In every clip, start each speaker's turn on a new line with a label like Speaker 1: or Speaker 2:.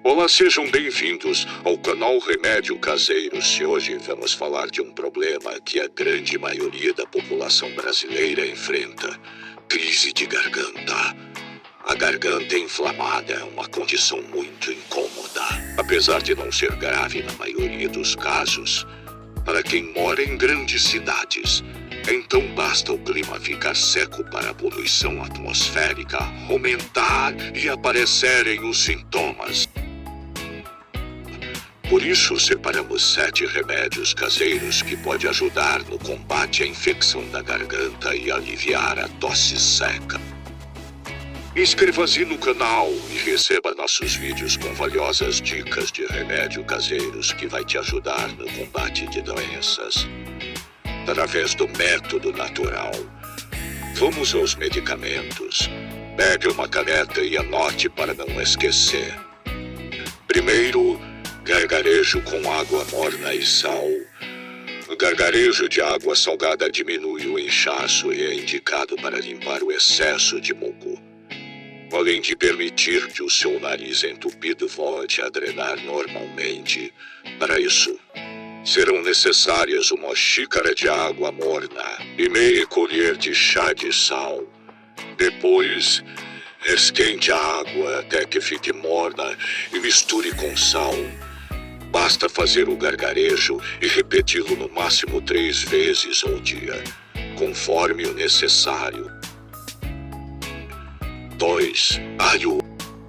Speaker 1: Olá, sejam bem-vindos ao canal Remédio Caseiros. E hoje vamos falar de um problema que a grande maioria da população brasileira enfrenta: crise de garganta. A garganta inflamada é uma condição muito incômoda, apesar de não ser grave na maioria dos casos. Para quem mora em grandes cidades, então basta o clima ficar seco para a poluição atmosférica aumentar e aparecerem os sintomas. Por isso, separamos 7 remédios caseiros que podem ajudar no combate à infecção da garganta e aliviar a tosse seca. Inscreva-se no canal e receba nossos vídeos com valiosas dicas de remédio caseiros que vai te ajudar no combate de doenças através do método natural. Vamos aos medicamentos. Pegue uma caneta e anote para não esquecer. Primeiro, gargarejo com água morna e sal. O gargarejo de água salgada diminui o inchaço e é indicado para limpar o excesso de muco, além de permitir que o seu nariz entupido volte a drenar normalmente. Para isso, serão necessárias uma xícara de água morna e meia colher de chá de sal. Depois, esquente a água até que fique morna e misture com sal. Basta fazer o gargarejo e repeti-lo no máximo 3 vezes ao dia, conforme o necessário. 2. Alho.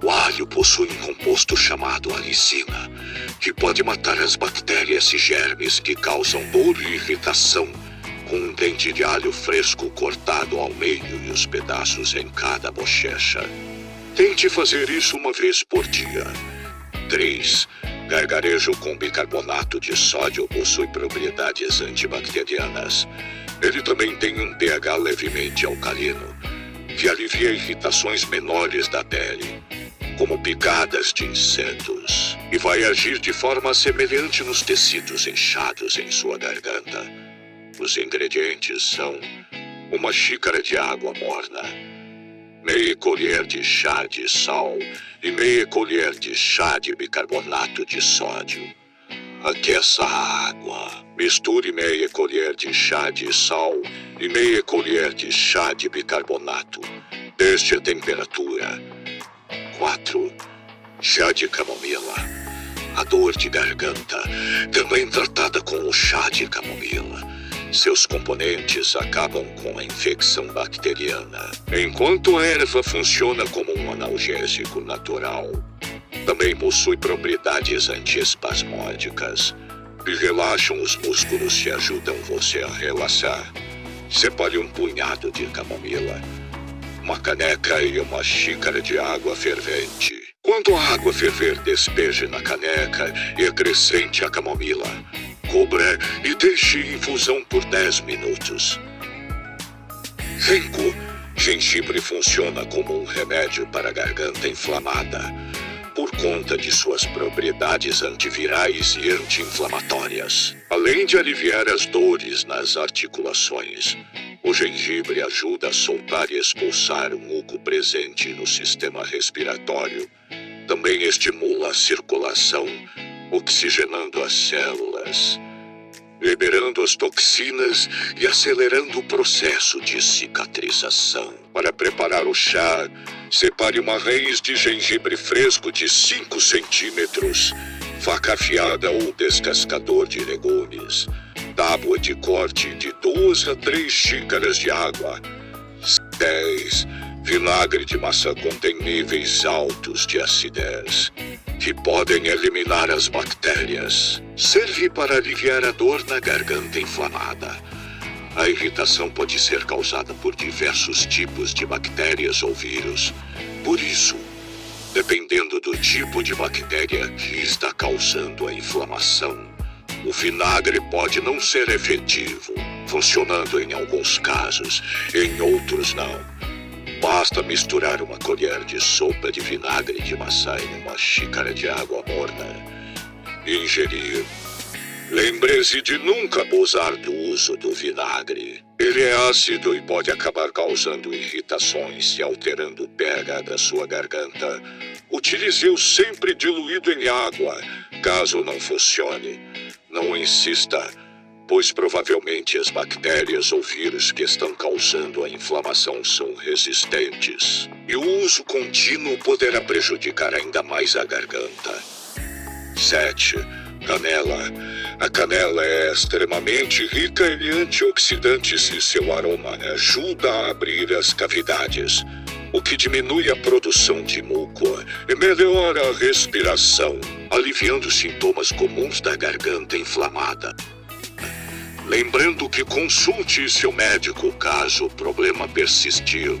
Speaker 1: O alho possui um composto chamado alicina, que pode matar as bactérias e germes que causam dor e irritação, com um dente de alho fresco cortado ao meio e os pedaços em cada bochecha. Tente fazer isso uma vez por dia. 3. Gargarejo com bicarbonato de sódio possui propriedades antibacterianas. Ele também tem um pH levemente alcalino, que alivia irritações menores da pele, como picadas de insetos, e vai agir de forma semelhante nos tecidos inchados em sua garganta. Os ingredientes são uma xícara de água morna, meia colher de chá de sal e meia colher de chá de bicarbonato de sódio. Aqueça a água. Misture meia colher de chá de sal e meia colher de chá de bicarbonato. Deixe a temperatura. 4. Chá de camomila. A dor de garganta, também tratada com o chá de camomila. Seus componentes acabam com a infecção bacteriana, enquanto a erva funciona como um analgésico natural. Também possui propriedades antiespasmódicas que relaxam os músculos e ajudam você a relaxar. Separe um punhado de camomila, uma caneca e uma xícara de água fervente. Quando a água ferver, despeje na caneca e acrescente a camomila. Cubra e deixe em infusão por 10 minutos. 5. Gengibre funciona como um remédio para a garganta inflamada, por conta de suas propriedades antivirais e anti-inflamatórias. Além de aliviar as dores nas articulações, o gengibre ajuda a soltar e expulsar o muco presente no sistema respiratório. Também estimula a circulação, oxigenando as células, liberando as toxinas e acelerando o processo de cicatrização. Para preparar o chá, separe uma raiz de gengibre fresco de 5 centímetros, faca afiada ou descascador de legumes, tábua de corte de 2 a 3 xícaras de água. 10. Vinagre de maçã contém níveis altos de acidez, que podem eliminar as bactérias. Serve para aliviar a dor na garganta inflamada. A irritação pode ser causada por diversos tipos de bactérias ou vírus. Por isso, dependendo do tipo de bactéria que está causando a inflamação, o vinagre pode não ser efetivo, funcionando em alguns casos, em outros não. Basta misturar uma colher de sopa de vinagre de maçã em uma xícara de água morna e ingerir. Lembre-se de nunca abusar do uso do vinagre. Ele é ácido e pode acabar causando irritações e alterando o pH da sua garganta. Utilize-o sempre diluído em água. Caso não funcione, não insista, pois provavelmente as bactérias ou vírus que estão causando a inflamação são resistentes. E o uso contínuo poderá prejudicar ainda mais a garganta. 7. Canela. A canela é extremamente rica em antioxidantes e seu aroma ajuda a abrir as cavidades, o que diminui a produção de muco e melhora a respiração, aliviando sintomas comuns da garganta inflamada. Lembrando que consulte seu médico caso o problema persistir.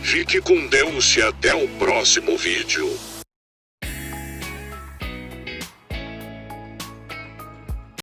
Speaker 1: Fique com Deus e até o próximo vídeo.